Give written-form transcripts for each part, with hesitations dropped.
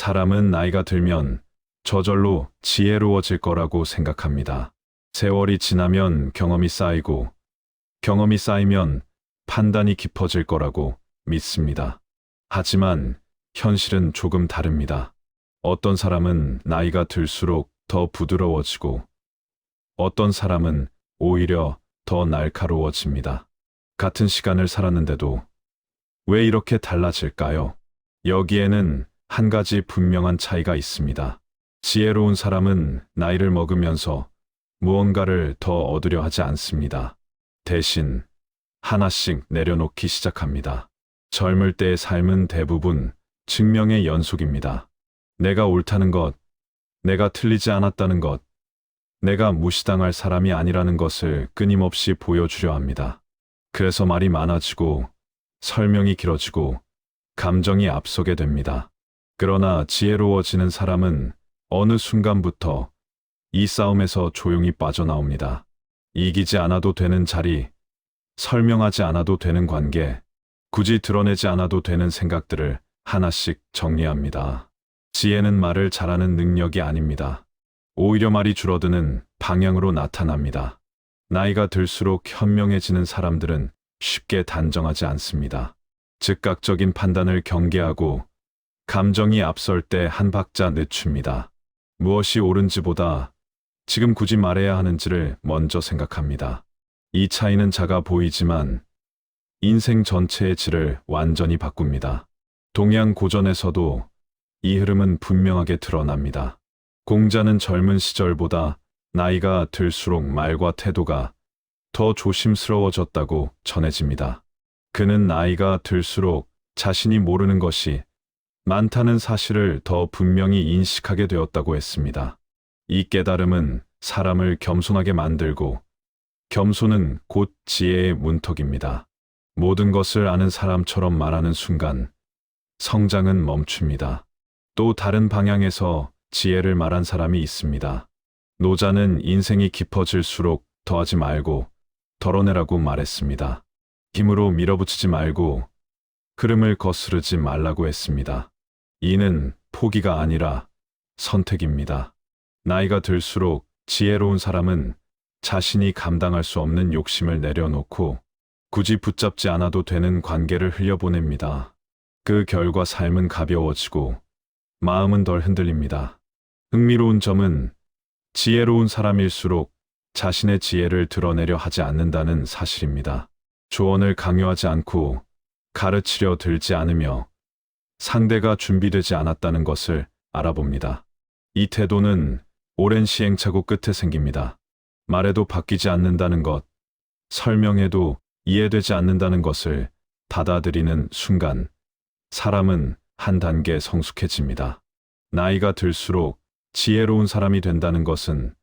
사람은 나이가 들면 저절로 지혜로워질 거라고 생각합니다. 세월이 지나면 경험이 쌓이고, 경험이 쌓이면 판단이 깊어질 거라고 믿습니다. 하지만 현실은 조금 다릅니다. 어떤 사람은 나이가 들수록 더 부드러워지고, 어떤 사람은 오히려 더 날카로워집니다. 같은 시간을 살았는데도 왜 이렇게 달라질까요? 여기에는 한 가지 분명한 차이가 있습니다. 지혜로운 사람은 나이를 먹으면서 무언가를 더 얻으려 하지 않습니다. 대신 하나씩 내려놓기 시작합니다. 젊을 때의 삶은 대부분 증명의 연속입니다. 내가 옳다는 것, 내가 틀리지 않았다는 것, 내가 무시당할 사람이 아니라는 것을 끊임없이 보여주려 합니다. 그래서 말이 많아지고 설명이 길어지고 감정이 앞서게 됩니다. 그러나 지혜로워지는 사람은 어느 순간부터 이 싸움에서 조용히 빠져나옵니다. 이기지 않아도 되는 자리, 설명하지 않아도 되는 관계, 굳이 드러내지 않아도 되는 생각들을 하나씩 정리합니다. 지혜는 말을 잘하는 능력이 아닙니다. 오히려 말이 줄어드는 방향으로 나타납니다. 나이가 들수록 현명해지는 사람들은 쉽게 단정하지 않습니다. 즉각적인 판단을 경계하고 감정이 앞설 때 한 박자 늦춥니다. 무엇이 옳은지보다 지금 굳이 말해야 하는지를 먼저 생각합니다. 이 차이는 작아 보이지만 인생 전체의 질을 완전히 바꿉니다. 동양 고전에서도 이 흐름은 분명하게 드러납니다. 공자는 젊은 시절보다 나이가 들수록 말과 태도가 더 조심스러워졌다고 전해집니다. 그는 나이가 들수록 자신이 모르는 것이 많다는 사실을 더 분명히 인식하게 되었다고 했습니다. 이 깨달음은 사람을 겸손하게 만들고, 겸손은 곧 지혜의 문턱입니다. 모든 것을 아는 사람처럼 말하는 순간 성장은 멈춥니다. 또 다른 방향에서 지혜를 말한 사람이 있습니다. 노자는 인생이 깊어질수록 더하지 말고 덜어내라고 말했습니다. 힘으로 밀어붙이지 말고 흐름을 거스르지 말라고 했습니다. 이는 포기가 아니라 선택입니다. 나이가 들수록 지혜로운 사람은 자신이 감당할 수 없는 욕심을 내려놓고 굳이 붙잡지 않아도 되는 관계를 흘려보냅니다. 그 결과 삶은 가벼워지고 마음은 덜 흔들립니다. 흥미로운 점은 지혜로운 사람일수록 자신의 지혜를 드러내려 하지 않는다는 사실입니다. 조언을 강요하지 않고 가르치려 들지 않으며 상대가 준비되지 않았다는 것을 알아봅니다. 이 태도는 오랜 시행착오 끝에 생깁니다. 말해도 바뀌지 않는다는 것, 설명해도 이해되지 않는다는 것을 받아들이는 순간 사람은 한 단계 성숙해집니다. 나이가 들수록 지혜로운 사람이 된다는 것은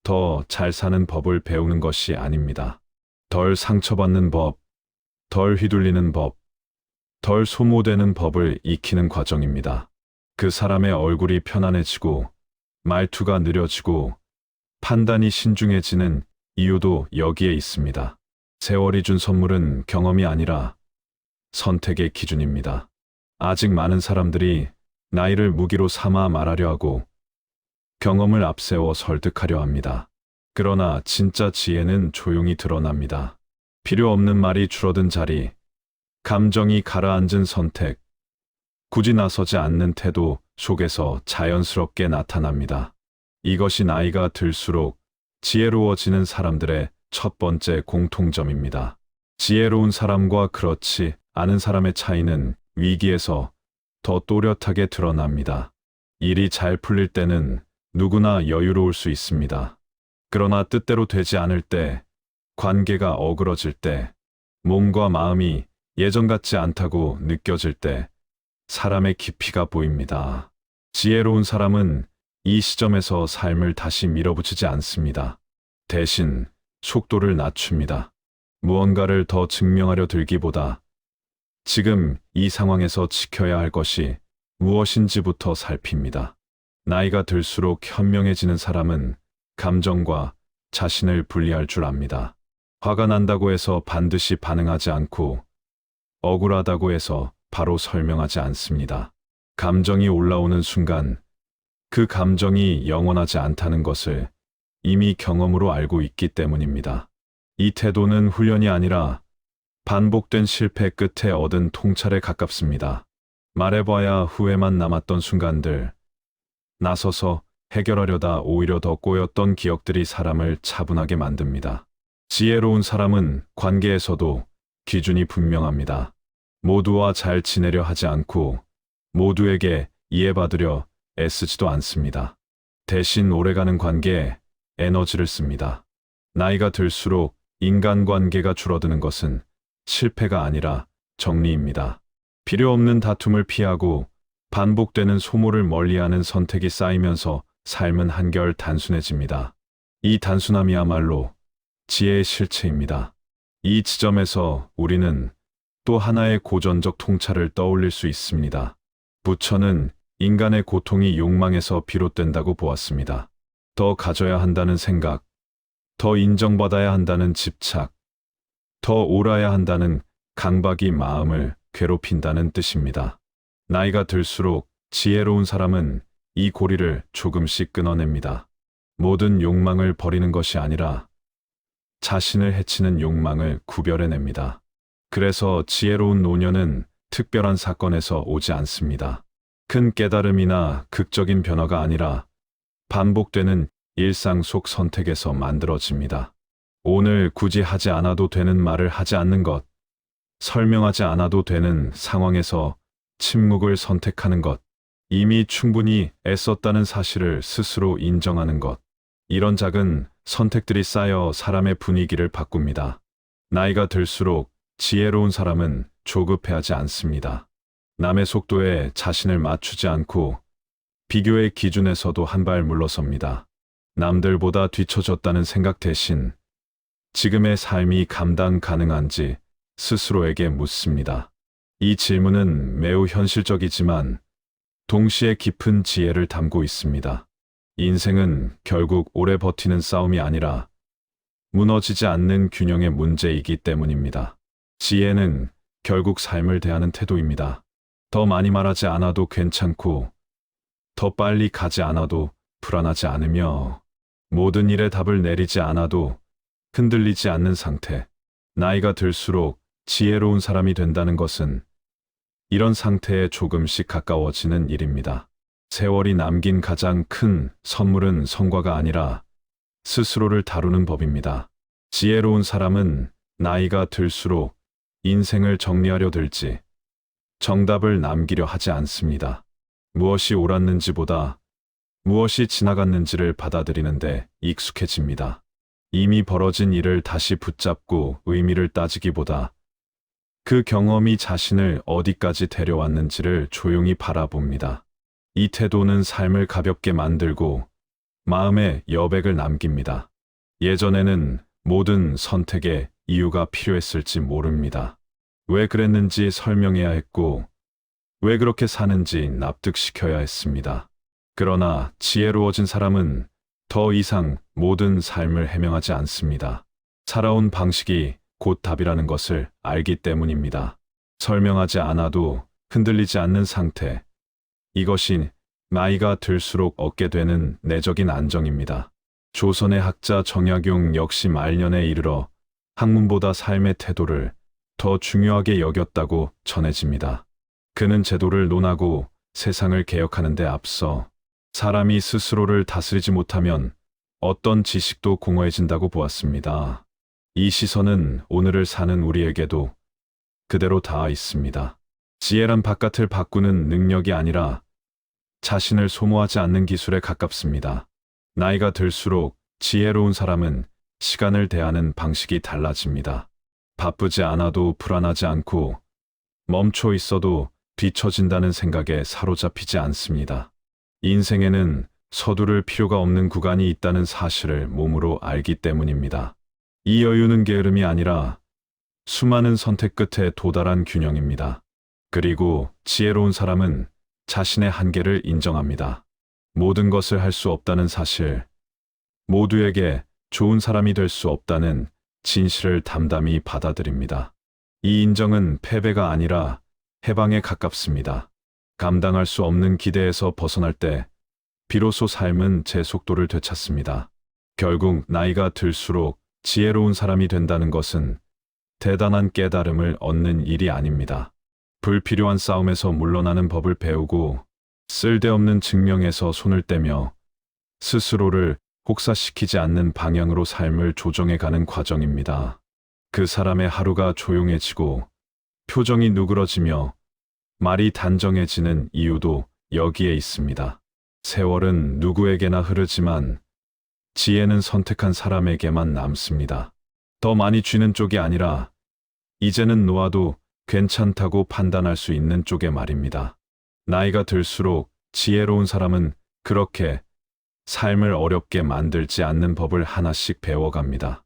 더 잘 사는 법을 배우는 것이 아닙니다. 덜 상처받는 법, 덜 휘둘리는 법, 덜 소모되는 법을 익히는 과정입니다. 그 사람의 얼굴이 편안해지고 말투가 느려지고 판단이 신중해지는 이유도 여기에 있습니다. 세월이 준 선물은 경험이 아니라 선택의 기준입니다. 아직 많은 사람들이 나이를 무기로 삼아 말하려 하고 경험을 앞세워 설득하려 합니다. 그러나 진짜 지혜는 조용히 드러납니다. 필요 없는 말이 줄어든 자리, 감정이 가라앉은 선택, 굳이 나서지 않는 태도 속에서 자연스럽게 나타납니다. 이것이 나이가 들수록 지혜로워지는 사람들의 첫 번째 공통점입니다. 지혜로운 사람과 그렇지 않은 사람의 차이는 위기에서 더 또렷하게 드러납니다. 일이 잘 풀릴 때는 누구나 여유로울 수 있습니다. 그러나 뜻대로 되지 않을 때, 관계가 어그러질 때, 몸과 마음이 예전 같지 않다고 느껴질 때 사람의 깊이가 보입니다. 지혜로운 사람은 이 시점에서 삶을 다시 밀어붙이지 않습니다. 대신 속도를 낮춥니다. 무언가를 더 증명하려 들기보다 지금 이 상황에서 지켜야 할 것이 무엇인지부터 살핍니다. 나이가 들수록 현명해지는 사람은 감정과 자신을 분리할 줄 압니다. 화가 난다고 해서 반드시 반응하지 않고 억울하다고 해서 바로 설명하지 않습니다. 감정이 올라오는 순간 그 감정이 영원하지 않다는 것을 이미 경험으로 알고 있기 때문입니다. 이 태도는 훈련이 아니라 반복된 실패 끝에 얻은 통찰에 가깝습니다. 말해봐야 후회만 남았던 순간들, 나서서 해결하려다 오히려 더 꼬였던 기억들이 사람을 차분하게 만듭니다. 지혜로운 사람은 관계에서도 기준이 분명합니다. 모두와 잘 지내려 하지 않고 모두에게 이해받으려 애쓰지도 않습니다. 대신 오래가는 관계에 에너지를 씁니다. 나이가 들수록 인간관계가 줄어드는 것은 실패가 아니라 정리입니다. 필요 없는 다툼을 피하고 반복되는 소모를 멀리하는 선택이 쌓이면서 삶은 한결 단순해집니다. 이 단순함이야말로 지혜의 실체입니다. 이 지점에서 우리는 또 하나의 고전적 통찰을 떠올릴 수 있습니다. 부처는 인간의 고통이 욕망에서 비롯된다고 보았습니다. 더 가져야 한다는 생각, 더 인정받아야 한다는 집착, 더 옳아야 한다는 강박이 마음을 괴롭힌다는 뜻입니다. 나이가 들수록 지혜로운 사람은 이 고리를 조금씩 끊어냅니다. 모든 욕망을 버리는 것이 아니라 자신을 해치는 욕망을 구별해냅니다. 그래서 지혜로운 노년은 특별한 사건에서 오지 않습니다. 큰 깨달음이나 극적인 변화가 아니라 반복되는 일상 속 선택에서 만들어집니다. 오늘 굳이 하지 않아도 되는 말을 하지 않는 것, 설명하지 않아도 되는 상황에서 침묵을 선택하는 것, 이미 충분히 애썼다는 사실을 스스로 인정하는 것, 이런 작은 선택들이 쌓여 사람의 분위기를 바꿉니다. 나이가 들수록 지혜로운 사람은 조급해하지 않습니다. 남의 속도에 자신을 맞추지 않고 비교의 기준에서도 한 발 물러섭니다. 남들보다 뒤처졌다는 생각 대신 지금의 삶이 감당 가능한지 스스로에게 묻습니다. 이 질문은 매우 현실적이지만 동시에 깊은 지혜를 담고 있습니다. 인생은 결국 오래 버티는 싸움이 아니라 무너지지 않는 균형의 문제이기 때문입니다. 지혜는 결국 삶을 대하는 태도입니다. 더 많이 말하지 않아도 괜찮고 더 빨리 가지 않아도 불안하지 않으며 모든 일에 답을 내리지 않아도 흔들리지 않는 상태. 나이가 들수록 지혜로운 사람이 된다는 것은 이런 상태에 조금씩 가까워지는 일입니다. 세월이 남긴 가장 큰 선물은 성과가 아니라 스스로를 다루는 법입니다. 지혜로운 사람은 나이가 들수록 인생을 정리하려 들지 정답을 남기려 하지 않습니다. 무엇이 옳았는지보다 무엇이 지나갔는지를 받아들이는데 익숙해집니다. 이미 벌어진 일을 다시 붙잡고 의미를 따지기보다 그 경험이 자신을 어디까지 데려왔는지를 조용히 바라봅니다. 이 태도는 삶을 가볍게 만들고 마음에 여백을 남깁니다. 예전에는 모든 선택에 이유가 필요했을지 모릅니다. 왜 그랬는지 설명해야 했고 왜 그렇게 사는지 납득시켜야 했습니다. 그러나 지혜로워진 사람은 더 이상 모든 삶을 해명하지 않습니다. 살아온 방식이 곧 답이라는 것을 알기 때문입니다. 설명하지 않아도 흔들리지 않는 상태. 이것이 나이가 들수록 얻게 되는 내적인 안정입니다. 조선의 학자 정약용 역시 말년에 이르러 학문보다 삶의 태도를 더 중요하게 여겼다고 전해집니다. 그는 제도를 논하고 세상을 개혁하는 데 앞서 사람이 스스로를 다스리지 못하면 어떤 지식도 공허해진다고 보았습니다. 이 시선은 오늘을 사는 우리에게도 그대로 닿아 있습니다. 지혜란 바깥을 바꾸는 능력이 아니라 자신을 소모하지 않는 기술에 가깝습니다. 나이가 들수록 지혜로운 사람은 시간을 대하는 방식이 달라집니다. 바쁘지 않아도 불안하지 않고 멈춰 있어도 뒤처진다는 생각에 사로잡히지 않습니다. 인생에는 서두를 필요가 없는 구간이 있다는 사실을 몸으로 알기 때문입니다. 이 여유는 게으름이 아니라 수많은 선택 끝에 도달한 균형입니다. 그리고 지혜로운 사람은 자신의 한계를 인정합니다. 모든 것을 할 수 없다는 사실, 모두에게 좋은 사람이 될 수 없다는 진실을 담담히 받아들입니다. 이 인정은 패배가 아니라 해방에 가깝습니다. 감당할 수 없는 기대에서 벗어날 때 비로소 삶은 제 속도를 되찾습니다. 결국 나이가 들수록 지혜로운 사람이 된다는 것은 대단한 깨달음을 얻는 일이 아닙니다. 불필요한 싸움에서 물러나는 법을 배우고 쓸데없는 증명에서 손을 떼며 스스로를 혹사시키지 않는 방향으로 삶을 조정해가는 과정입니다. 그 사람의 하루가 조용해지고 표정이 누그러지며 말이 단정해지는 이유도 여기에 있습니다. 세월은 누구에게나 흐르지만 지혜는 선택한 사람에게만 남습니다. 더 많이 쥐는 쪽이 아니라 이제는 놓아도 괜찮다고 판단할 수 있는 쪽의 말입니다. 나이가 들수록 지혜로운 사람은 그렇게 삶을 어렵게 만들지 않는 법을 하나씩 배워갑니다.